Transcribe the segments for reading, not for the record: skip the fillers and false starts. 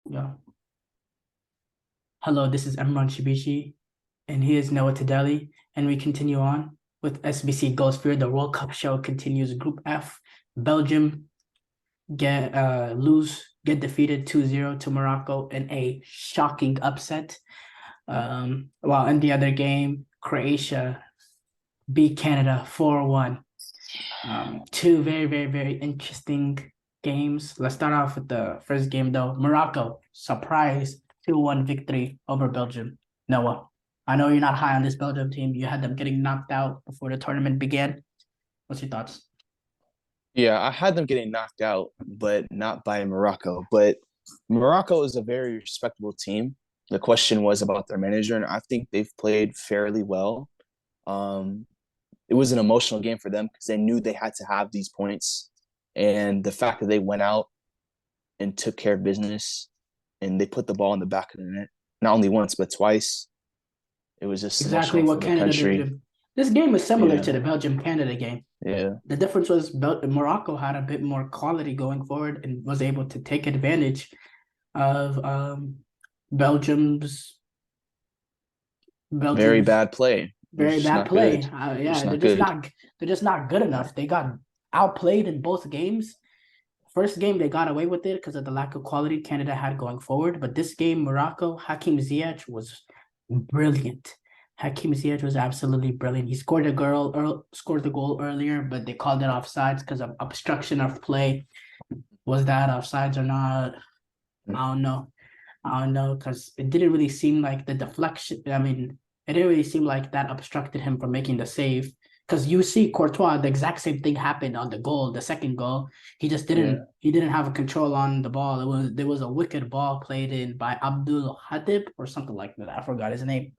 Yeah. Hello, this is Emran Shibishi, and he is Noah Tadeli, and we continue on with SBC Goals for the World Cup show continues. Group F, Belgium get defeated 2-0 to Morocco in a shocking upset. While in the other game, Croatia beat Canada 4-1. Two very, very, very interesting games. Let's start off with the first game though. Morocco, surprise 2-1 victory over Belgium. Noah, I know you're not high on this Belgium team. You had them getting knocked out before the tournament began. What's your thoughts? Yeah, I had them getting knocked out, but not by Morocco. But Morocco is a very respectable team. The question was about their manager, and I think they've played fairly well. Um, it was an emotional game for them because they knew they had to have these points. And the fact that they went out and took care of business and they put the ball in the back of the net, not only once, but twice, it was just Exactly emotional what for the Canada did to country. them. This game is similar Yeah, to the Belgium-Canada game. yeah. The difference was Morocco had a bit more quality going forward and was able to take advantage of Belgium's Very Belgium's bad play. It was very just bad not play. good. Yeah, Just not good. they're just not good enough. They got outplayed in both games. First game they got away with it because of the lack of quality Canada had going forward. But this game, Morocco, Hakim Ziyech was brilliant. Hakim Ziyech was absolutely brilliant. He scored the goal earlier, but they called it offsides because of obstruction of play. Was that offsides or not? I don't know. I don't know because it didn't really seem like the deflection. I mean, it didn't really seem like that obstructed him from making the save. Because you see Courtois, the exact same thing happened on the goal, the second goal. Yeah. He didn't have a control on the ball. There was a wicked ball played in by Abdul Hadib or something like that. I forgot his name.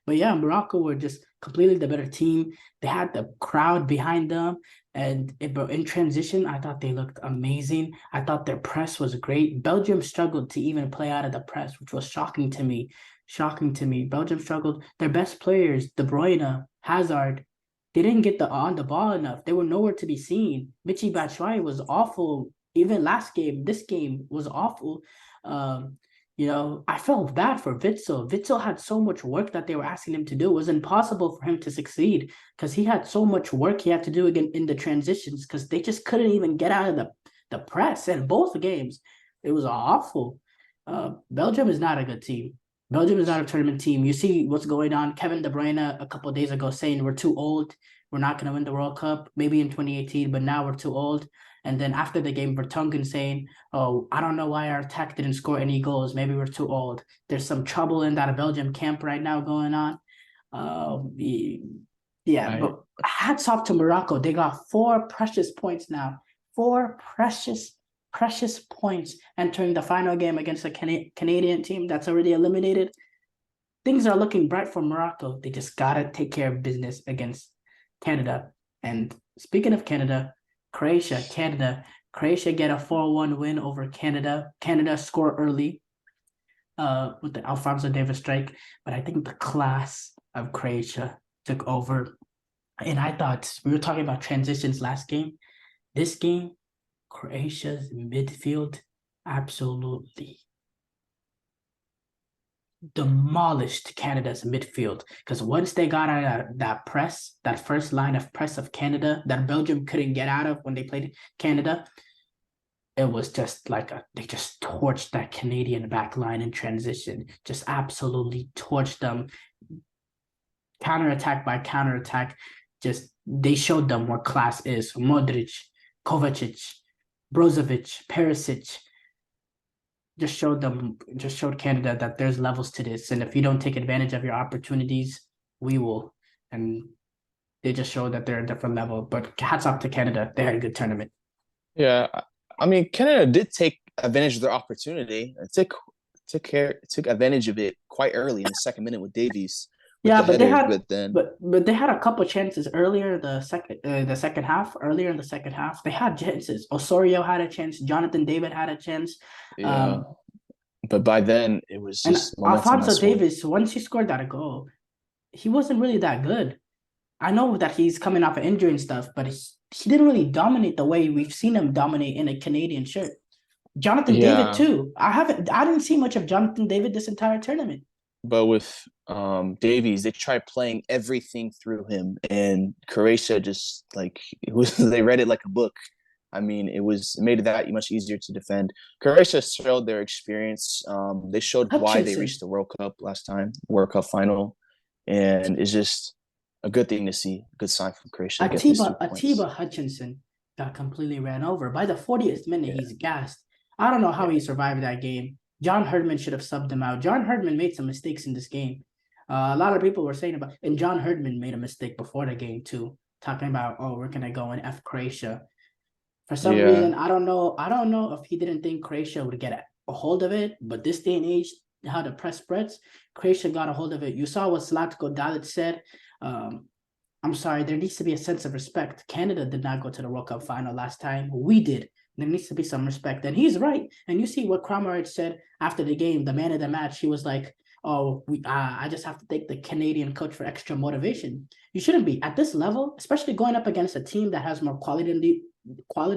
But yeah, Morocco were just completely the better team. They had the crowd behind them. But in transition, I thought they looked amazing. I thought their press was great. Belgium struggled to even play out of the press, which was shocking to me. Shocking to me. Belgium struggled. Their best players, De Bruyne, Hazard, they didn't get the on the ball enough. They were nowhere to be seen. Michy Batshuayi was awful. Even last game, this game was awful. Um, I felt bad for Witsel. Witsel had so much work that they were asking him to do. It was impossible for him to succeed because he had so much work he had to do again in the transitions because they just couldn't even get out of the press in both games. It was awful. Belgium is not a good team. Belgium is not a tournament team. You see what's going on. Kevin De Bruyne a couple of days ago saying we're too old. We're not going to win the World Cup, maybe in 2018, but now we're too old. And then after the game, Vertonghen saying, "Oh, I don't know why our attack didn't score any goals. Maybe we're too old." There's some trouble in that Belgium camp right now going on. Yeah, I but hats off to Morocco. They got four precious points now. Four precious points entering the final game against a Canadian team that's already eliminated. Things are looking bright for Morocco. They just gotta take care of business against Canada. And speaking of Canada, Croatia get a 4-1 win over Canada. Canada score early with the Alfonso Davis strike, but I think the class of Croatia took over. And I thought we were talking about transitions last game. This game, Croatia's midfield absolutely demolished Canada's midfield because once they got out of that press, that first line of press of Canada that Belgium couldn't get out of when they played Canada, it was just like they just torched that Canadian back line in transition, just absolutely torched them, counterattack by counterattack. Just they showed them what class is. Modric, Kovacic, Brozovic, Perisic, just showed Canada that there's levels to this, and if you don't take advantage of your opportunities, we will. And they just showed that they're a different level. But hats off to Canada; they had a good tournament. Yeah, I mean, Canada did take advantage of their opportunity. It took advantage of it quite early in the second minute with Davies with Yeah, the but they header. had But then, but they had a couple chances earlier the second half. Earlier in the second half, they had chances. Osorio had a chance. Jonathan David had a chance. yeah, Um, but by then it was and just momentum had Alfonso swung. Davis, once he scored that goal, he wasn't really that good. I know that he's coming off an injury and stuff, but he didn't really dominate the way we've seen him dominate in a Canadian shirt. Jonathan David Yeah, too. I didn't see much of Jonathan David this entire tournament. but with Davies, they tried playing everything through him, and Croatia just like it was they read it like a book. I mean, it made it that much easier to defend. Croatia showed their experience. They showed why they reached Hutchinson, the World Cup last time, World Cup final, and it's just a good thing to see. A good sign from Croatia to get these three Atiba points. Hutchinson got completely ran over. By the 40th minute, Yeah, he's gassed. I don't know how he yeah, survived that game. John Herdman should have subbed him out. John Herdman made some mistakes in this game. A lot of people were saying about, and John Herdman made a mistake before the game too, talking about, oh, we're gonna go and F Croatia. For some yeah, reason, I don't know. I don't know if he didn't think Croatia would get a hold of it, but this day and age, how the press spreads, Croatia got a hold of it. You saw what Zlatko Dalic said. Um, I'm sorry, there needs to be a sense of respect. Canada did not go to the World Cup final last time. We did. There needs to be some respect. And he's right. And you see what Kramaric said after the game, the man of the match. He was like, oh, I just have to thank the Canadian coach for extra motivation. You shouldn't be. At this level, especially going up against a team that has more quality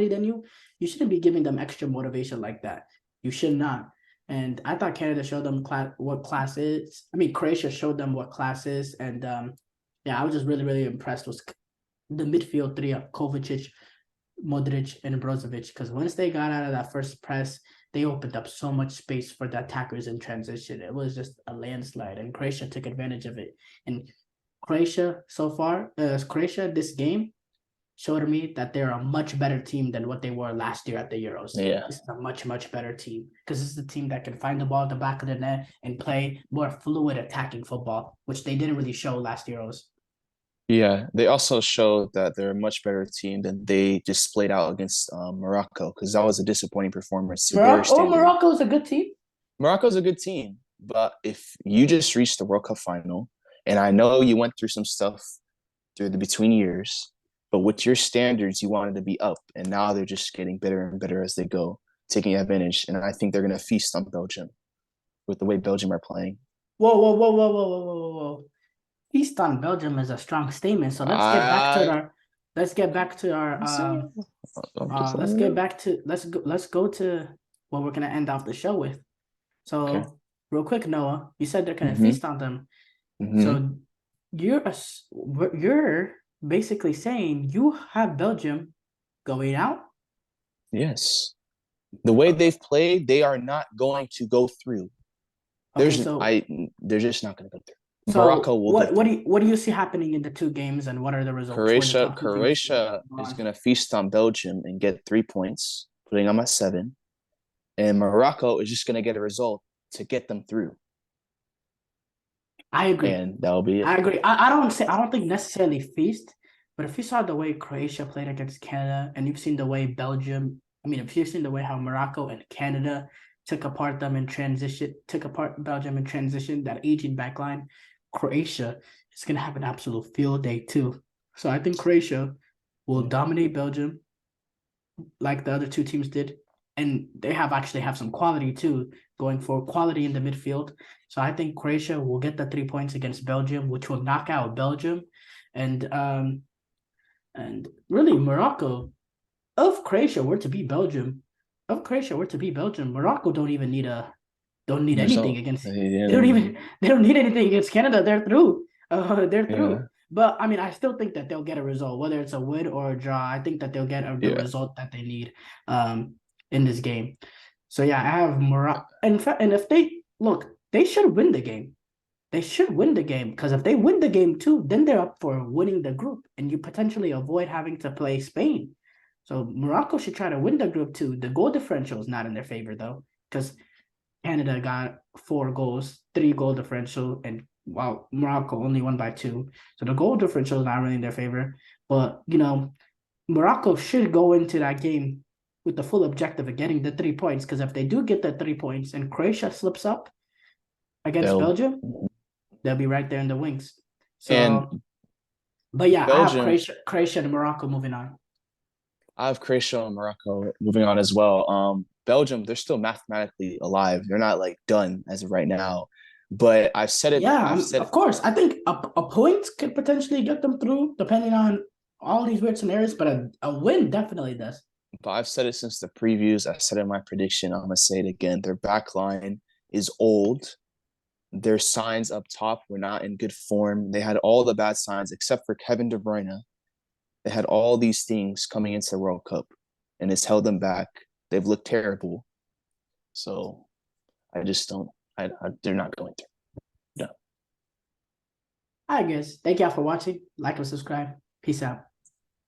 than you, you shouldn't be giving them extra motivation like that. You should not. And I thought Canada showed them what class is. I mean, Croatia showed them what class is. And yeah, I was just really, really impressed with the midfield three of Kovacic, Modric, and Brozovic. Because once they got out of that first press, they opened up so much space for the attackers in transition. It was just a landslide, and Croatia took advantage of it. And Croatia this game showed me that they're a much better team than what they were last year at the Euros. yeah. This is a much, much better team because this is a team that can find the ball at the back of the net and play more fluid attacking football, which they didn't really show last Euros. Yeah, they also showed that they're a much better team than they displayed out against Morocco because that was a disappointing performance to their standard. Morocco is a good team. Morocco's a good team, but if you just reached the World Cup final, and I know you went through some stuff through the between years, but with your standards, you wanted to be up, and now they're just getting better and better as they go, taking advantage. And I think they're going to feast on Belgium with the way Belgium are playing. Whoa. Feast on Belgium is a strong statement. So I, let's get back to our I'm just letting let's you get know. back to let's go to what we're gonna end off the show with. Okay. So real quick, Noah, you said they're gonna Mm-hmm. feast on them. Mm-hmm. So you're basically saying you have Belgium going out. Yes. The way they've played, they are not going to go through. Okay, They're just not going to go through. so Morocco will get through. what do you see happening in the two games, and what are the results for the Croatia top two teams to Croatia go is on? going to feast on Belgium and get 3 points, putting them at 7. And Morocco is just going to get a result to get them through. I agree. And that'll be it. I agree. I don't think necessarily feast, but if you saw the way Croatia played against Canada, and you've seen the way if you've seen the way how Morocco and Canada took apart Belgium in transition, that aging backline, Croatia is gonna have an absolute field day too. So I think Croatia will Yeah. dominate Belgium like the other two teams did. And they actually have some quality too, going for quality in the midfield. So I think Croatia will get the 3 points against Belgium, which will knock out Belgium. And and really Morocco, if Croatia were to beat Belgium, Morocco don't need anything Result. against Yeah. they don't need anything against Canada. They're through. They're Yeah. through. But I mean, I still think that they'll get a result, whether it's a win or a draw. I think that they'll get the Yeah. result that they need um in this game. So yeah, I have Morocco. In fact, and if they look, they should win the game. They should win the game because if they win the game too, then they're up for winning the group, and you potentially avoid having to play Spain. So Morocco should try to win the group too. The goal differential is not in their favor though, because Canada got 4 goals, 3 goal differential, and while Morocco only won by 2. So the goal differential is not really in their favor. But Morocco should go into that game with the full objective of getting the 3 points. Because if they do get the 3 points and Croatia slips up against They'll Belgium, they'll be right there in the wings. and So, but yeah, I have Belgium Croatia and Morocco moving on. I have Croatia and Morocco moving on as well. Belgium, they're still mathematically alive. They're not like done as of right now. But I've said it. Yeah, I've said of course. I think a point could potentially get them through, depending on all these weird scenarios. But a win definitely does. But I've said it since the previews. I said it in my prediction. I'm gonna say it again. Their back line is old. Their signs up top were not in good form. They had all the bad signs except for Kevin De Bruyne. They had all these things coming into the World Cup, and it's held them back. They've looked terrible. So I just don't. They're not going through. No. I guess. Thank y'all for watching. Like and subscribe. Peace out.